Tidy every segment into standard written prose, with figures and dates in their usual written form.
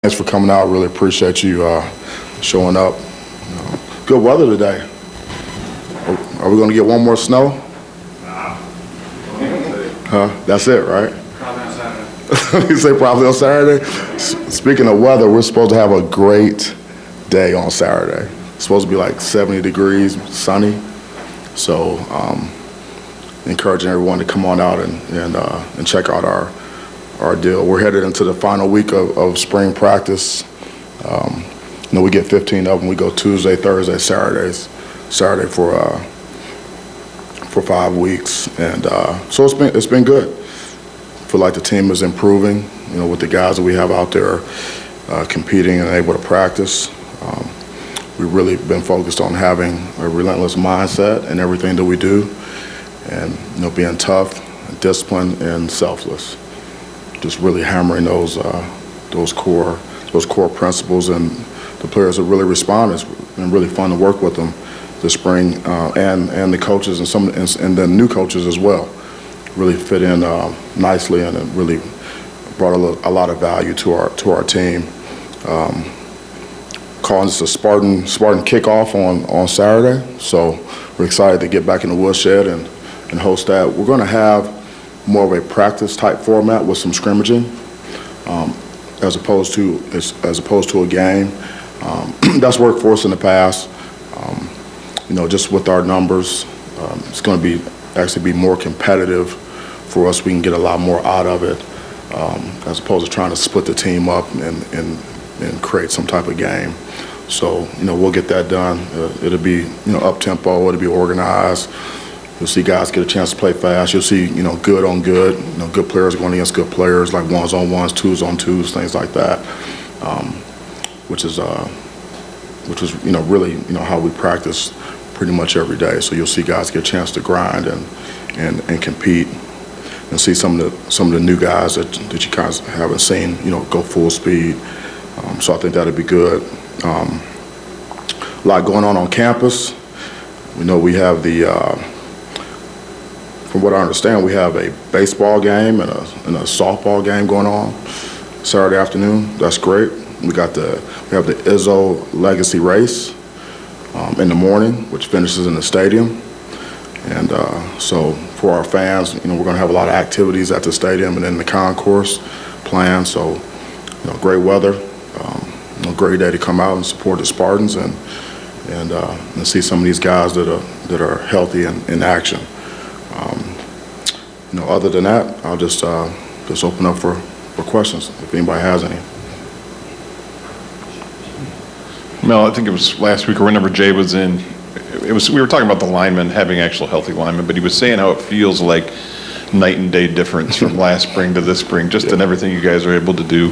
Thanks for coming out. Really appreciate you showing up. Good weather today. Are we going to get one more snow? That's it, right? Probably on Saturday. You say probably on Saturday? Speaking of weather, we're supposed to have a great day on Saturday. It's supposed to be like 70 degrees, sunny. So encouraging everyone to come on out and check out our deal. We're headed into the final week of spring practice. We get 15 of them. We go Tuesday, Thursday, Saturday for 5 weeks, and so it's been good. I feel like the team is improving. With the guys that we have out there competing and able to practice. We've really been focused on having a relentless mindset in everything that we do, and being tough, disciplined, and selfless. Just really hammering those core principles, and the players have really responded. It's been really fun to work with them this spring, and the coaches and the new coaches as well. Really fit in nicely, and it really brought a lot of value to our team. Calling this a Spartan kickoff on Saturday, so we're excited to get back in the woodshed and host that. We're going to have more of a practice type format with some scrimmaging, as opposed to a game. That's worked for us in the past. Just with our numbers, it's going to actually be more competitive for us. We can get a lot more out of it, as opposed to trying to split the team up and create some type of game. So we'll get that done. It'll be up tempo. It'll be organized. You'll see guys get a chance to play fast. You'll see, good on good, good players going against good players, like ones on ones, twos on twos, things like that, which is really, how we practice pretty much every day. So you'll see guys get a chance to grind and compete, and see some of the new guys that you guys haven't seen, go full speed. So I think that'll be good. A lot going on campus. We have from what I understand, we have a baseball game and a softball game going on Saturday afternoon. That's great. We have the Izzo Legacy Race in the morning, which finishes in the stadium. And so for our fans, we're going to have a lot of activities at the stadium and in the concourse planned. So, great weather, great day to come out and support the Spartans and see some of these guys that are healthy and in action. Other than that, I'll just open up for questions if anybody has any. Mel, I think it was last week or whenever Jay was in, we were talking about the linemen having actual healthy linemen, but he was saying how it feels like night and day difference from last spring to this spring, just in everything you guys are able to do.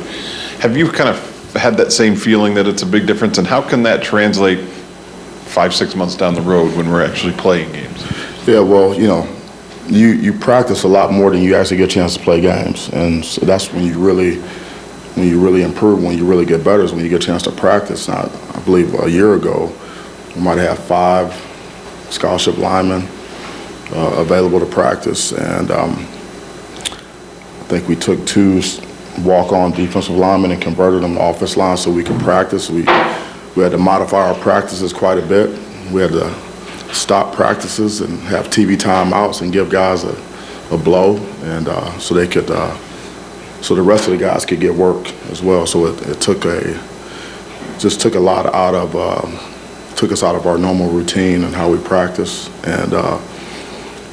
Have you kind of had that same feeling that it's a big difference, and how can that translate 5-6 months down the road when we're actually playing games? Yeah, well, you practice a lot more than you actually get a chance to play games, and so that's when you really improve, when you really get better, is when you get a chance to practice. Now, I believe a year ago, we might have 5 scholarship linemen available to practice, and I think we took 2 walk-on defensive linemen and converted them to offensive line so we could practice. We had to modify our practices quite a bit. We had to stop practices and have TV timeouts and give guys a blow, and so they could, so the rest of the guys could get work as well. So it took a lot out of, took us out of our normal routine and how we practice, and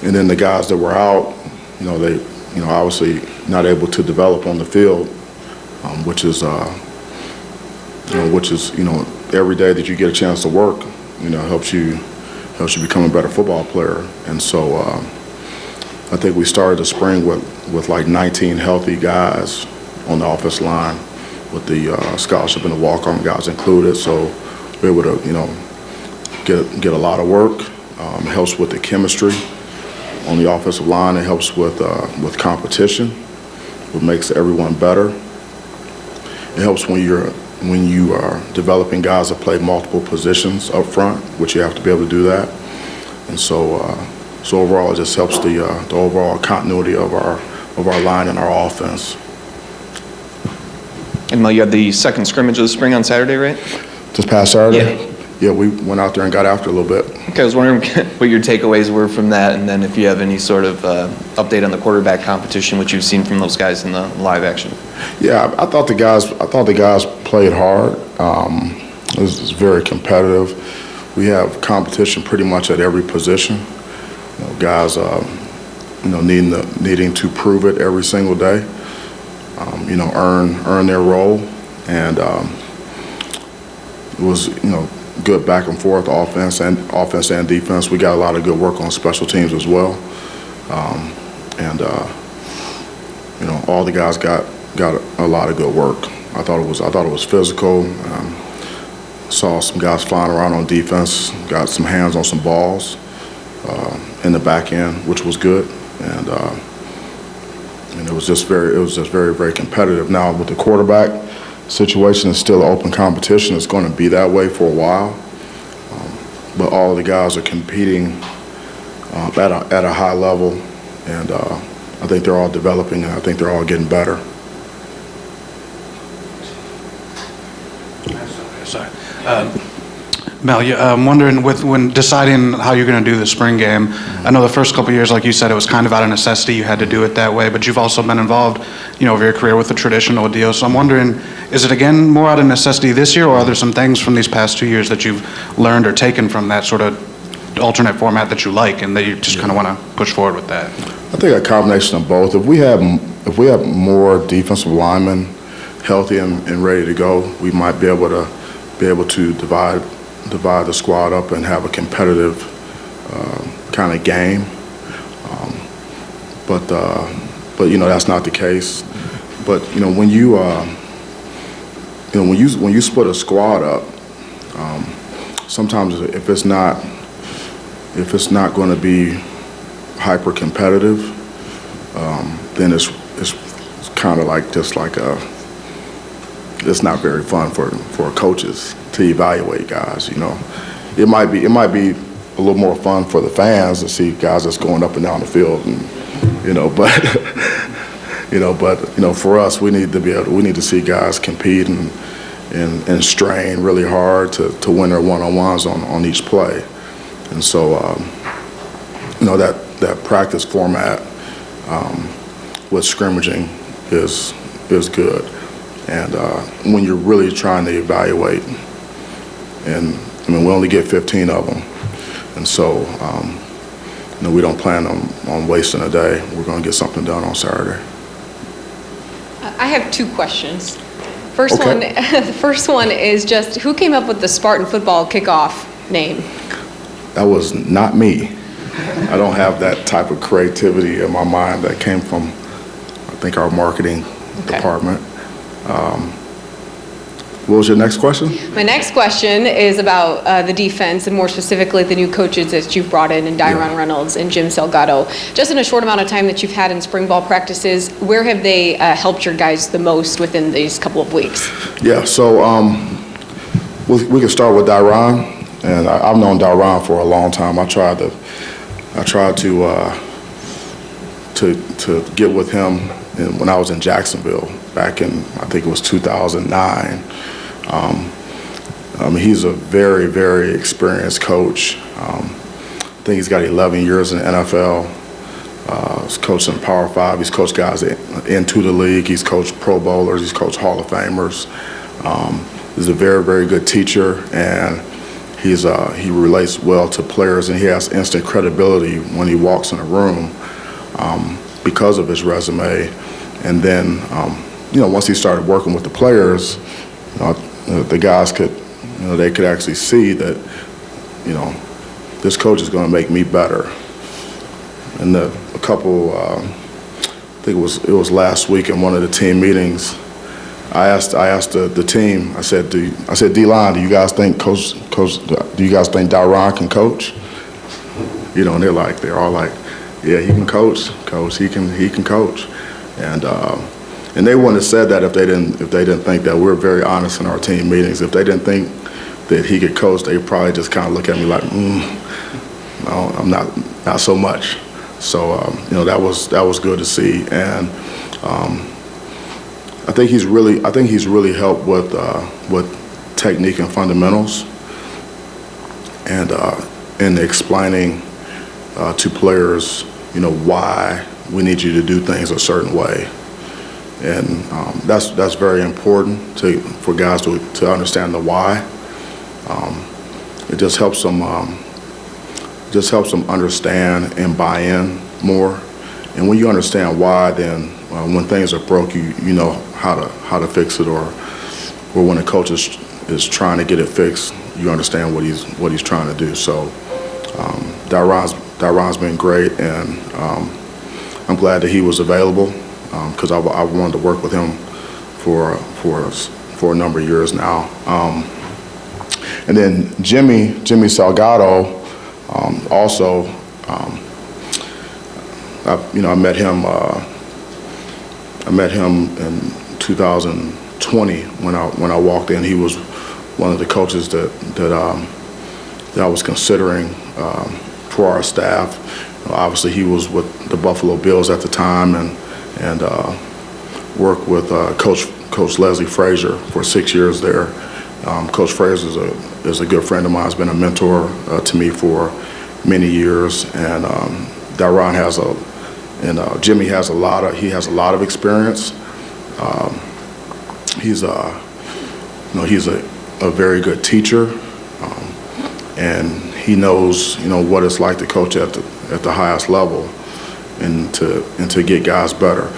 then the guys that were out, they, obviously not able to develop on the field, which is every day that you get a chance to work, helps you become a better football player. And so I think we started the spring with like 19 healthy guys on the offensive line, with the scholarship and the walk-on guys included. So we're able to get a lot of work. It helps with the chemistry on the offensive line. It helps with competition, what makes everyone better. It helps when you are developing guys that play multiple positions up front, which you have to be able to do that. And so overall, it just helps the overall continuity of our line and our offense. And Mel, you had the second scrimmage of the spring on Saturday, right? This past Saturday? Yeah, we went out there and got after it a little bit. Okay, I was wondering what your takeaways were from that, and then if you have any sort of update on the quarterback competition, which you've seen from those guys in the live action. Yeah, I thought the guys played hard. It was very competitive. We have competition pretty much at every position. Guys, needing to prove it every single day. Earn their role, and it was good back and forth offense and defense. We got a lot of good work on special teams as well, all the guys got a lot of good work. I thought it was physical. Saw some guys flying around on defense. Got some hands on some balls in the back end, which was good, and it was just very, very competitive. Now with the quarterback situation, it's still an open competition. It's going to be that way for a while, but all of the guys are competing at a high level, and I think they're all developing, and I think they're all getting better. Sorry. Mel, I'm wondering, when deciding how you're going to do the spring game, I know the first couple of years, like you said, it was kind of out of necessity. You had to do it that way, but you've also been involved, over your career with the traditional deal. So I'm wondering, is it again more out of necessity this year, or are there some things from these past 2 years that you've learned or taken from that sort of alternate format that you like, and that you just kind of want to push forward with that? I think a combination of both. If we have more defensive linemen healthy and ready to go, we might be able to divide the squad up and have a competitive kind of game. But that's not the case. But when you split a squad up, sometimes if it's not going to be hyper competitive, then it's kind of like it's not very fun for coaches to evaluate guys. It might be a little more fun for the fans to see guys that's going up and down the field, and but for us, we need to see guys compete and strain really hard to win their one-on-ones on each play. And so that practice format with scrimmaging is good. And when you're really trying to evaluate, and we only get 15 of them, and so we don't plan on wasting a day. We're going to get something done on Saturday. I have two questions. First Okay. one, the first one is just, who came up with the Spartan football kickoff name? That was not me. I don't have that type of creativity in my mind. That came from, I think, our marketing department. What was your next question? My next question is about the defense, and more specifically the new coaches that you've brought in Dyron Reynolds and Jim Salgado. Just in a short amount of time that you've had in spring ball practices, where have they helped your guys the most within these couple of weeks? Yeah, so we can start with Dyron, and I've known Dyron for a long time. I tried to get with him when I was in Jacksonville back in, I think it was 2009. He's a very, very experienced coach. I think he's got 11 years in the NFL. He's coached in Power 5. He's coached guys into the league. He's coached Pro Bowlers. He's coached Hall of Famers. He's a very, very good teacher, and he relates well to players, and he has instant credibility when he walks in a room because of his resume. And then, once he started working with the players, the guys could actually see that, this coach is going to make me better. And I think it was last week in one of the team meetings, I asked the team, I said, D-line, do you guys think Dyron can coach? And they're all like, yeah, he can coach, he can coach. And they wouldn't have said that if they didn't think that. We're very honest in our team meetings. If they didn't think that he could coach, they probably just kind of look at me like, no, I'm not so much. So that was good to see. And I think he's really helped with technique and fundamentals, and in explaining to players, why we need you to do things a certain way, and that's very important for guys to understand the why. It just helps them understand and buy in more. And when you understand why, then when things are broke, you know how to fix it, or when a coach is trying to get it fixed, you understand what he's trying to do. So Daron's been great, and I'm glad that he was available, because I wanted to work with him for a number of years now. And then Jimmy Salgado, also, I met him in 2020 when I walked in. He was one of the coaches that I was considering for our staff. Obviously, he was with the Buffalo Bills at the time, and worked with Coach Leslie Frazier for 6 years there. Coach Frazier is a good friend of mine. Has been a mentor to me for many years, and Daron Jimmy has a lot of experience. He's a very good teacher, and he knows what it's like to coach at the highest level, and to get guys better.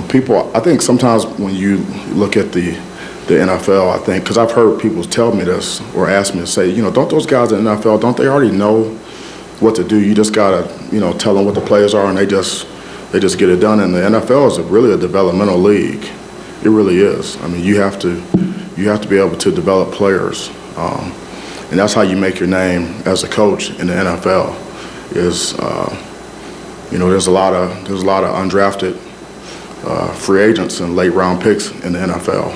People. I think sometimes when you look at the NFL, I think, because I've heard people tell me this or ask me to say, don't those guys in the NFL, don't they already know what to do? You just gotta, tell them what the plays are, and they just get it done. And the NFL is really a developmental league. It really is. I mean, you have to be able to develop players, and that's how you make your name as a coach in the NFL. There's a lot of undrafted free agents and late round picks in the NFL.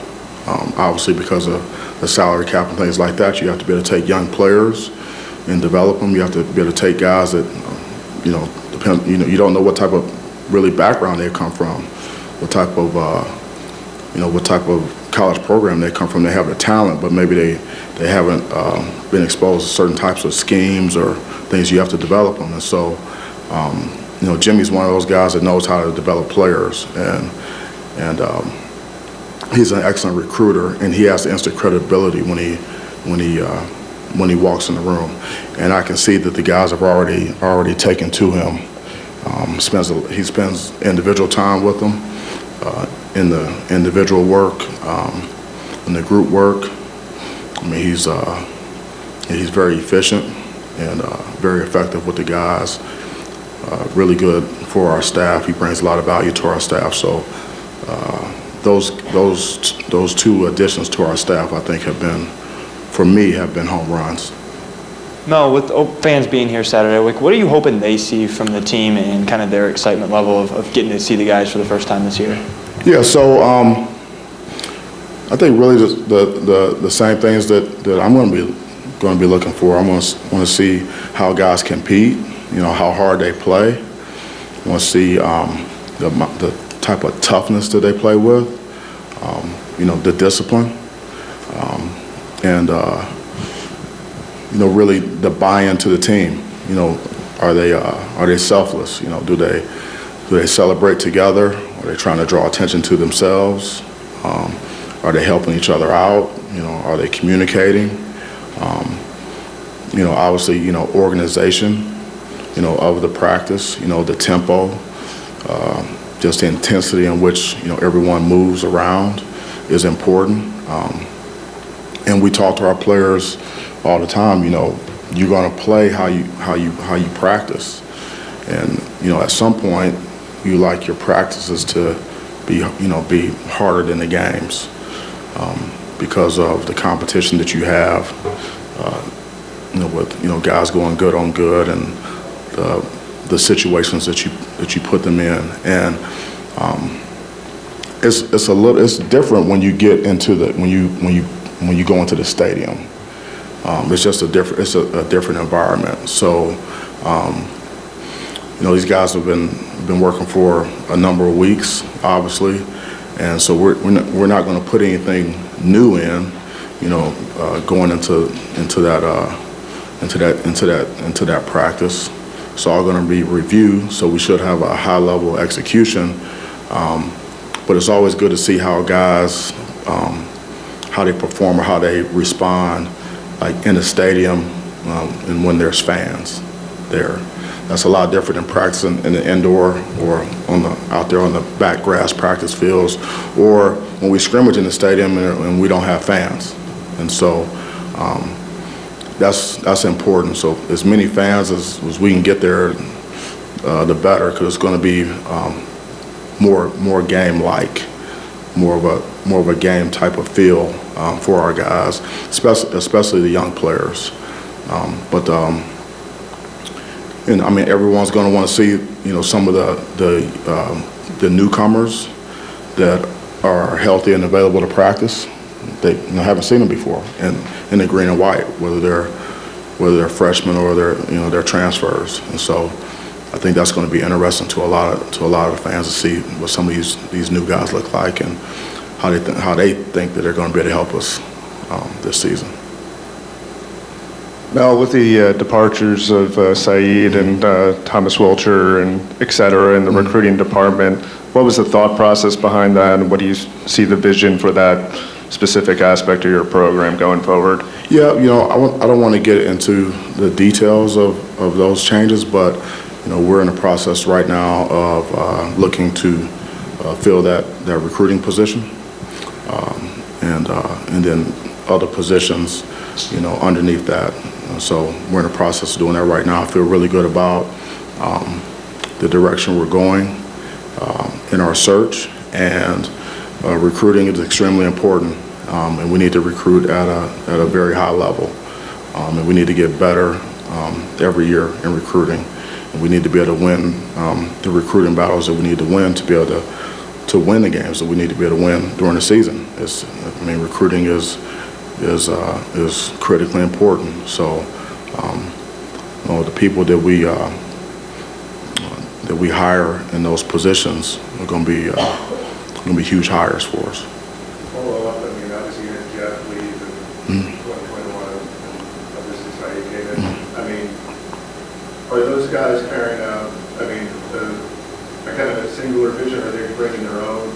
Obviously, because of the salary cap and things like that, you have to be able to take young players and develop them. You have to be able to take guys that, you don't know what type of really background they come from, what type of college program they come from. They have the talent, but maybe they haven't been exposed to certain types of schemes or things you have to develop them. And so, Jimmy's one of those guys that knows how to develop players, and he's an excellent recruiter, and he has the instant credibility when he walks in the room. And I can see that the guys have already taken to him. He spends individual time with them, in the individual work, in the group work. I mean, he's very efficient and very effective with the guys. Really good for our staff. He brings a lot of value to our staff. So those two additions to our staff, I think, have been home runs. Mel, with fans being here Saturday, what are you hoping they see from the team and kind of their excitement level of getting to see the guys for the first time this year? Yeah, so I think really the same things that I'm going to be looking for. I want to see how guys compete. How hard they play. I want to see the type of toughness that they play with. The discipline, and really the buy-in to the team. Are they selfless? Do they celebrate together? Are they trying to draw attention to themselves? Are they helping each other out? Are they communicating? Obviously, organization. Of the practice, the tempo, just the intensity in which, everyone moves around is important. And we talk to our players all the time, you're going to play how you practice. And, at some point, you like your practices to be harder than the games, because of the competition that you have, with, guys going good on good, and the situations that you put them in. And it's different when you get into when you go into the stadium. It's just a different environment. So these guys have been been working for a number of weeks, obviously, and so we're not going to put anything new in, going into that practice. It's all going to be reviewed, so we should have a high level of execution. But it's always good to see how guys, how they perform or how they respond, like in the stadium and when there's fans there. That's a lot different than practicing in the indoor or out there on the back grass practice fields, or when we scrimmage in the stadium and we don't have fans. And so that's important. So as many fans as we can get there, the better, because it's going to be more game-like, more of a game type of feel for our guys, especially the young players. And I mean, everyone's going to want to see, some of the newcomers that are healthy and available to practice. They haven't seen them before, and in the green and white, whether they're freshmen or they're transfers. And so, I think that's going to be interesting to a lot of fans to see what some of these new guys look like and how they think that they're going to be able to help us this season. Mel, with the departures of Saeed and Thomas Wilcher and et cetera in the recruiting department, what was the thought process behind that, and what do you see the vision for that specific aspect of your program going forward? Yeah, I don't want to get into the details of those changes, but we're in the process right now of looking to fill that recruiting position, and then other positions, underneath that. So we're in the process of doing that right now. I feel really good about the direction we're going in our search, and recruiting is extremely important, and we need to recruit at a very high level, and we need to get better every year in recruiting. And we need to be able to win the recruiting battles that we need to win to be able to win the games that we need to be able to win during the season. Recruiting is critically important. So, the people that we hire in those positions are going to be huge hires for us. Follow up. Obviously you had Jeff leave in 2021, and obviously Saeed came in. Are those guys carrying out? A kind of a singular vision, or they're bringing their own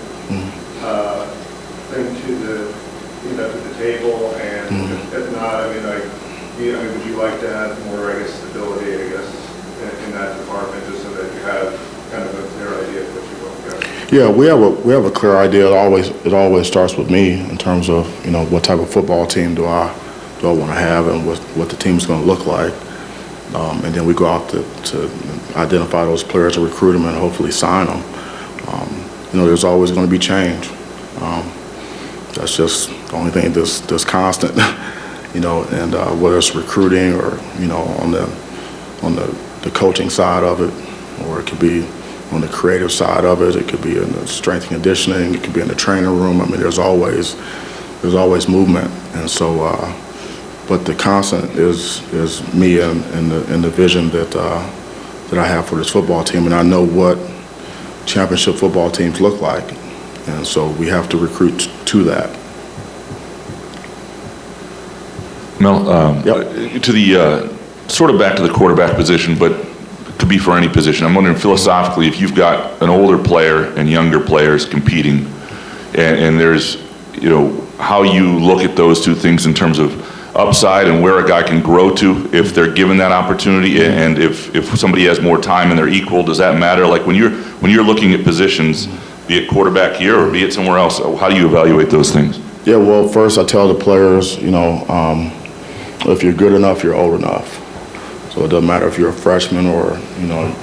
thing to the table? And if not, would you like to have more, stability, in that department, just so that you have kind of a clear idea of what you want to go? Yeah, we have a clear idea. It always starts with me in terms of what type of football team do I want to have, and what the team's going to look like, and then we go out to identify those players, to recruit them, and hopefully sign them. There's always going to be change. That's just the only thing that's constant, and whether it's recruiting or on the coaching side of it, or it could be on the creative side of it. It could be in the strength and conditioning. It could be in the training room. There's always movement, and so. But the constant is me and the vision that I have for this football team, and I know what championship football teams look like, and so we have to recruit to that. Mel, Yep. to the sort of back to the quarterback position, but could be for any position. I'm wondering philosophically, if you've got an older player and younger players competing, and there's, how you look at those two things in terms of upside and where a guy can grow to if they're given that opportunity, and if somebody has more time and they're equal, does that matter? Like when you're looking at positions, be it quarterback here or be it somewhere else, how do you evaluate those things? Yeah, well, first I tell the players, if you're good enough, you're old enough. So it doesn't matter if you're a freshman or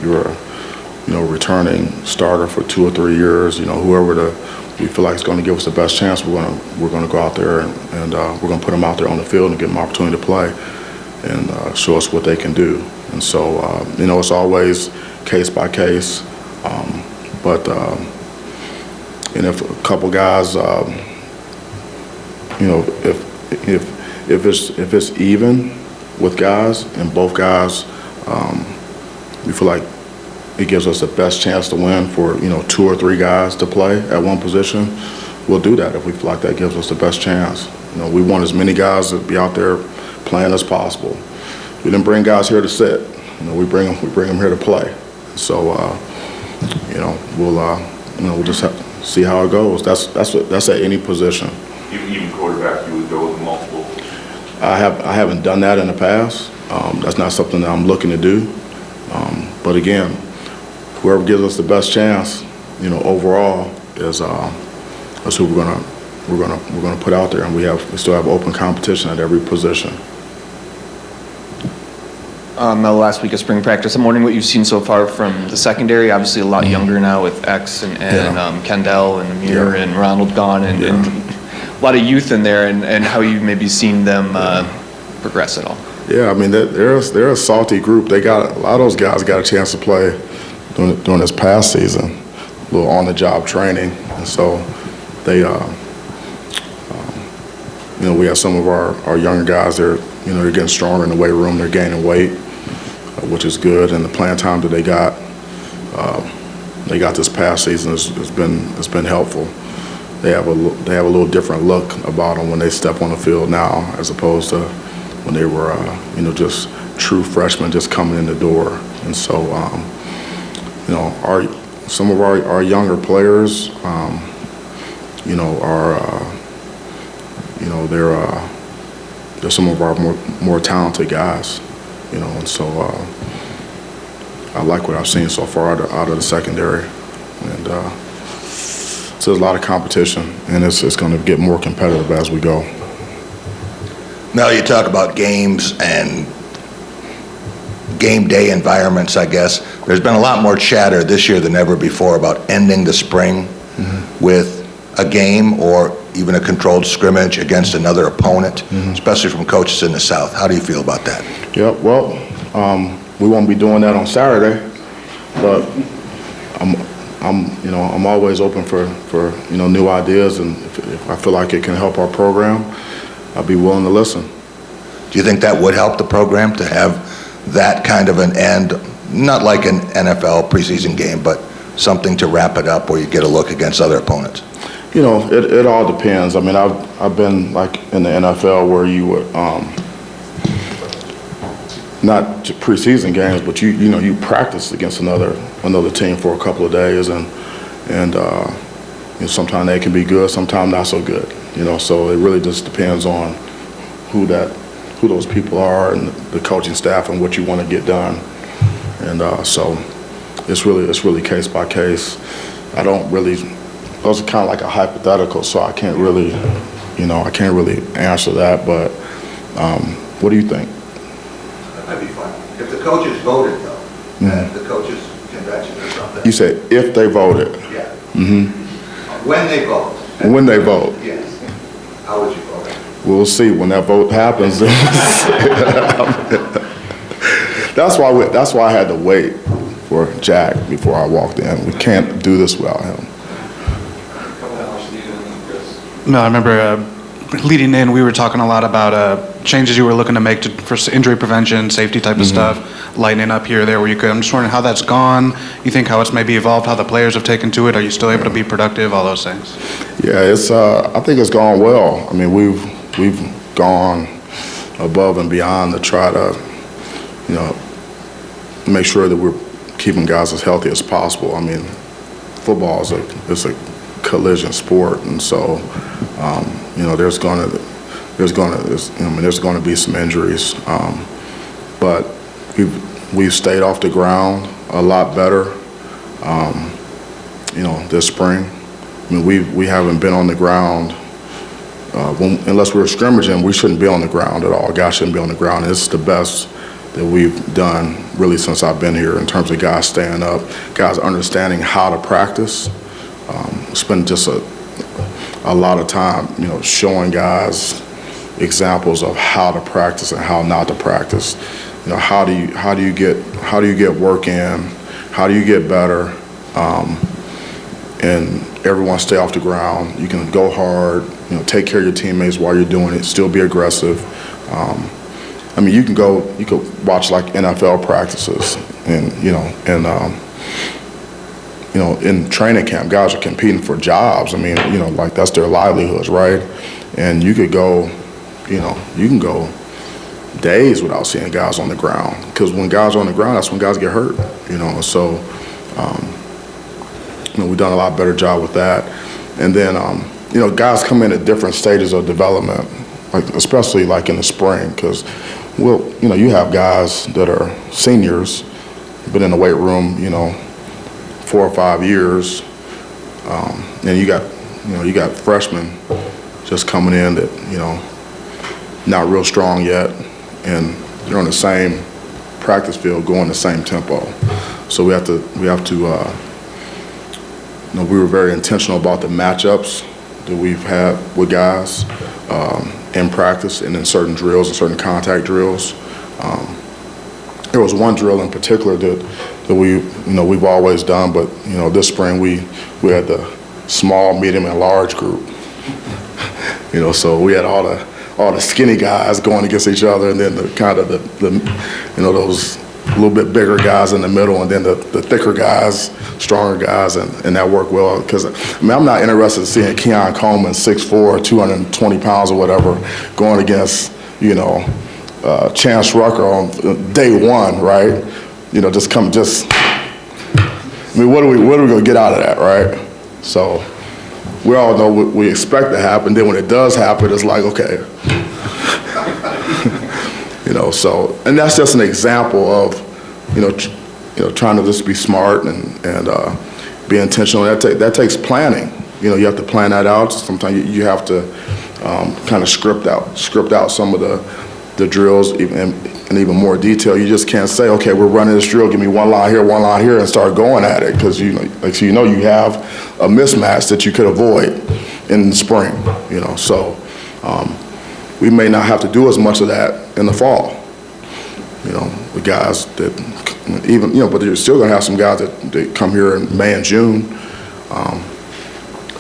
you're a returning starter for 2 or 3 years. Whoever we feel like is going to give us the best chance, we're going to go out there and we're going to put them out there on the field and give them an opportunity to play and show us what they can do. And so it's always case by case, but and if a couple guys, if it's even with guys and both guys, we feel like it gives us the best chance to win for, 2 or 3 guys to play at one position, we'll do that if we feel like that gives us the best chance. We want as many guys to be out there playing as possible. We didn't bring guys here to sit. We bring them here to play. So, we'll just have to see how it goes. That's at any position. Even quarterback, you would go with multiple? I haven't done that in the past. That's not something that I'm looking to do. But again, whoever gives us the best chance, overall, is who we're gonna put out there, and we still have open competition at every position. Mel, last week of spring practice, I'm wondering what you've seen so far from the secondary. Obviously, a lot younger now with X and Kendall and Amir and Ronald gone, and a lot of youth in there, and how you've maybe seen them progress at all. Yeah, I mean, they're a salty group. A lot of those guys got a chance to play during this past season, a little on-the-job training, and so they, we have some of our younger guys. They're getting stronger in the weight room. They're gaining weight, which is good. And the playing time that they got this past season has been helpful. They have a little different look about them when they step on the field now, as opposed to when they were just true freshmen just coming in the door. And so some of our younger players they're some of our more talented guys, and so I like what I've seen so far out of the secondary, and so there's a lot of competition, and it's going to get more competitive as we go. Mel, you talk about games and game day environments, I guess. There's been a lot more chatter this year than ever before about ending the spring with a game or even a controlled scrimmage against another opponent, especially from coaches in the South. How do you feel about that? Yeah, well, we won't be doing that on Saturday, but I'm always open for new ideas, and if I feel like it can help our program, I'll be willing to listen. Do you think that would help the program to have that kind of an end, not like an NFL preseason game, but something to wrap it up where you get a look against other opponents? It all depends. I mean, I've been like in the NFL where you would not preseason games, but you practice against another team for a couple of days, and sometimes they can be good, sometimes not so good. So it really just depends on who those people are and the coaching staff and what you want to get done, and so it's really case by case. Those are kind of like a hypothetical, so I can't really answer that. But what do you think? That'd be fine. If the coaches voted, though, at the coaches' convention or something. You said if they voted. Yeah. When they vote. When they vote. Yes. How would you vote? We'll see when that vote happens. That's why I had to wait for Jack before I walked in. We can't do this without him. No, I remember leading in, we were talking a lot about changes you were looking to make for injury prevention, safety type of stuff, lightening up here or there where you could. I'm just wondering how that's gone. You think how it's maybe evolved, how the players have taken to it? Are you still able to be productive, all those things? Yeah, I think it's gone well. I mean, we've gone above and beyond to try to, make sure that we're keeping guys as healthy as possible. I mean, football is a collision sport, and so there's going to be some injuries, but we've stayed off the ground a lot better this spring. I mean, we haven't been on the ground unless we're scrimmaging. We shouldn't be on the ground at all. Guys shouldn't be on the ground. It's the best that we've done really since I've been here in terms of guys staying up, guys understanding how to practice. Spend just a lot of time, showing guys examples of how to practice and how not to practice. How do you get work in? How do you get better? And everyone stay off the ground. You can go hard. Take care of your teammates while you're doing it. Still be aggressive. I mean, you could watch like NFL practices, and in training camp, guys are competing for jobs. I mean, like that's their livelihoods, right? And you could go, you can go days without seeing guys on the ground, because when guys are on the ground, that's when guys get hurt, So, we've done a lot better job with that. And then, guys come in at different stages of development, like especially like in the spring, because you have guys that are seniors, been in the weight room, 4 or 5 years, and you got freshmen just coming in that not real strong yet, and they're on the same practice field going the same tempo. So we have to we were very intentional about the matchups that we've had with guys in practice and in certain drills and certain contact drills. There was one drill in particular that we've always done, but this spring we had the small, medium, and large group. So we had all the skinny guys going against each other, and then the kind of those a little bit bigger guys in the middle, and then the thicker guys, stronger guys, and that worked well. Because I'm not interested in seeing Keon Coleman, 6'4", 220 pounds or whatever, going against Chance Rucker on day one, right? What are we going to get out of that, right? So we all know what we expect to happen. Then when it does happen, it's like, okay. So, and that's just an example of, trying to just be smart and be intentional. That takes planning. You have to plan that out. Sometimes you have to kind of script out some of the drills in even more detail. You just can't say, okay, we're running this drill, give me one line here, and start going at it, because you have a mismatch that you could avoid in the spring. So we may not have to do as much of that in the fall. The guys that but you're still going to have some guys that come here in May and June,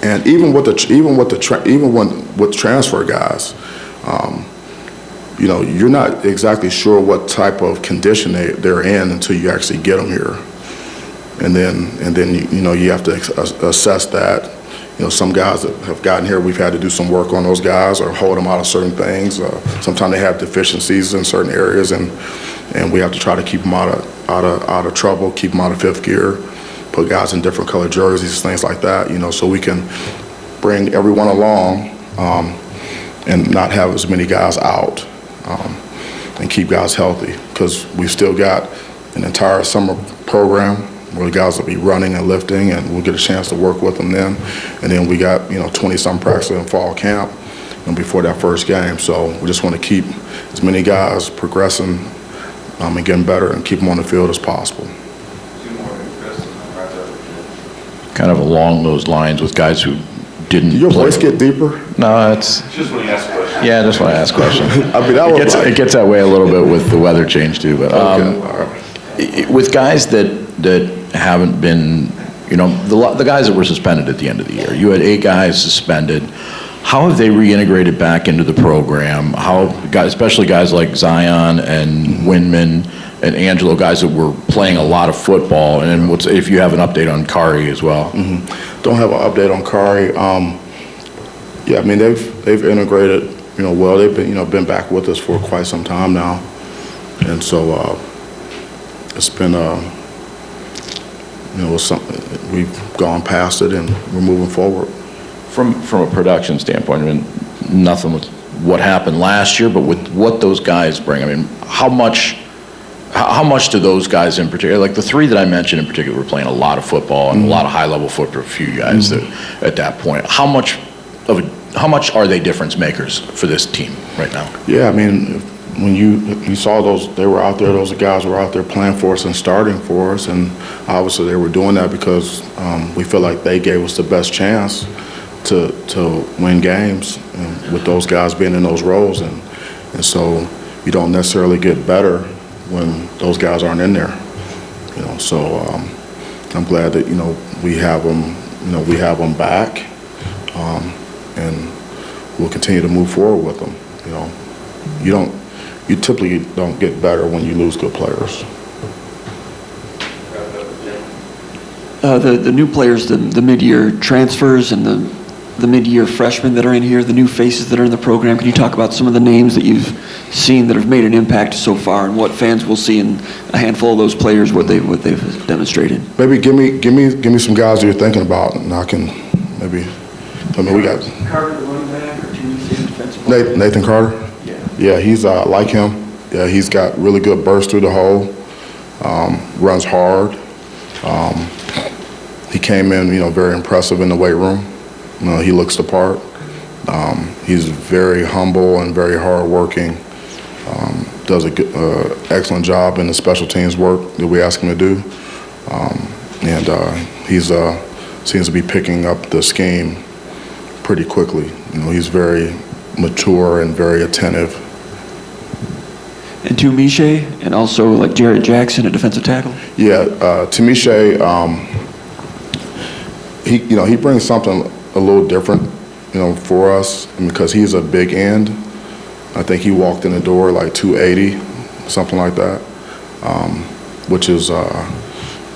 and even with transfer guys. You're not exactly sure what type of condition they're in until you actually get them here, and then you have to assess that. Some guys that have gotten here, we've had to do some work on those guys or hold them out of certain things. Sometimes they have deficiencies in certain areas, and we have to try to keep them out of trouble, keep them out of fifth gear, put guys in different colored jerseys, things like that. So we can bring everyone along and not have as many guys out. And keep guys healthy, because we've still got an entire summer program where the guys will be running and lifting, and we'll get a chance to work with them then. And then we got 20-some practices in fall camp and before that first game. So we just want to keep as many guys progressing and getting better and keep them on the field as possible. Kind of along those lines with guys who didn't. Did your voice get deeper? No, it's Just when you ask questions. yeah. I just want to ask questions. I mean, it gets that way a little bit with the weather change too. But Okay, all right. with guys that haven't been, the guys that were suspended at the end of the year, you had 8 guys suspended. How have they reintegrated back into the program? Especially guys like Zion and Windman and Angelo, guys that were playing a lot of football, and if you have an update on Kari as well? Mm-hmm. Don't have an update on Kari. Yeah, I mean they've integrated, well. They've been back with us for quite some time now, and so it's been we've gone past it and we're moving forward. From a production standpoint, I mean, nothing with what happened last year, but with what those guys bring. I mean, how much do those guys in particular, like the 3 that I mentioned in particular, were playing a lot of football and a lot of high-level football for a few guys that at that point. How much are they difference makers for this team right now? Yeah, I mean, when you saw those, those guys were out there playing for us and starting for us, and obviously they were doing that because we feel like they gave us the best chance to win games, with those guys being in those roles, and so you don't necessarily get better when those guys aren't in there, So I'm glad that we have them back, and we'll continue to move forward with them. You typically don't get better when you lose good players. the new players, the mid-year transfers and the mid-year freshmen that are in here, the new faces that are in the program. Can you talk about some of the names that you've seen that have made an impact so far, and what fans will see in a handful of those players, what they've demonstrated? Maybe give me some guys you're thinking about, and I can maybe. I mean, we got Carter, the running back, or defensive player? Nathan Carter. Yeah, he's like him. Yeah, he's got really good burst through the hole. Runs hard. He came in, very impressive in the weight room. He looks the part. He's very humble and very hardworking. Does an excellent job in the special teams work that we ask him to do. And he's seems to be picking up the scheme pretty quickly. He's very mature and very attentive. And Tumiche, and also like Jarrett Jackson, a defensive tackle? Yeah, Tumiche, he brings something a little different, for us, because he's a big end. I think he walked in the door like 280, something like that, which is,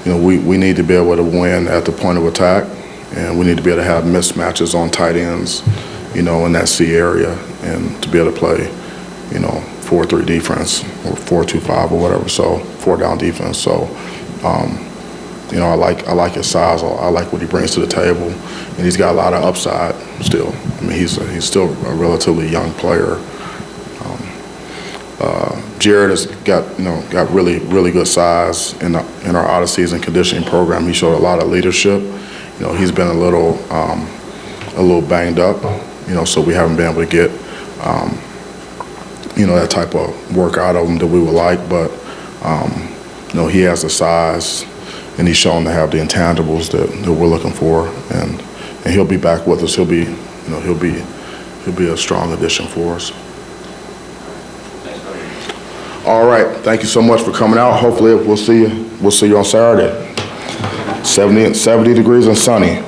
we need to be able to win at the point of attack, and we need to be able to have mismatches on tight ends, in that C area, and to be able to play, 4-3 defense or 4-2-5 or whatever, so 4-down defense. So, I like his size. I like what he brings to the table, and he's got a lot of upside still. I mean, he's still a relatively young player. Jared has got really good size in our out of season conditioning program. He showed a lot of leadership. He's been a little banged up. So we haven't been able to get that type of work out of him that we would like. But he has the size, and he's shown to have the intangibles that we're looking for. And he'll be back with us. He'll be a strong addition for us. All right, thank you so much for coming out. Hopefully we'll see you on Saturday. 70 degrees and sunny.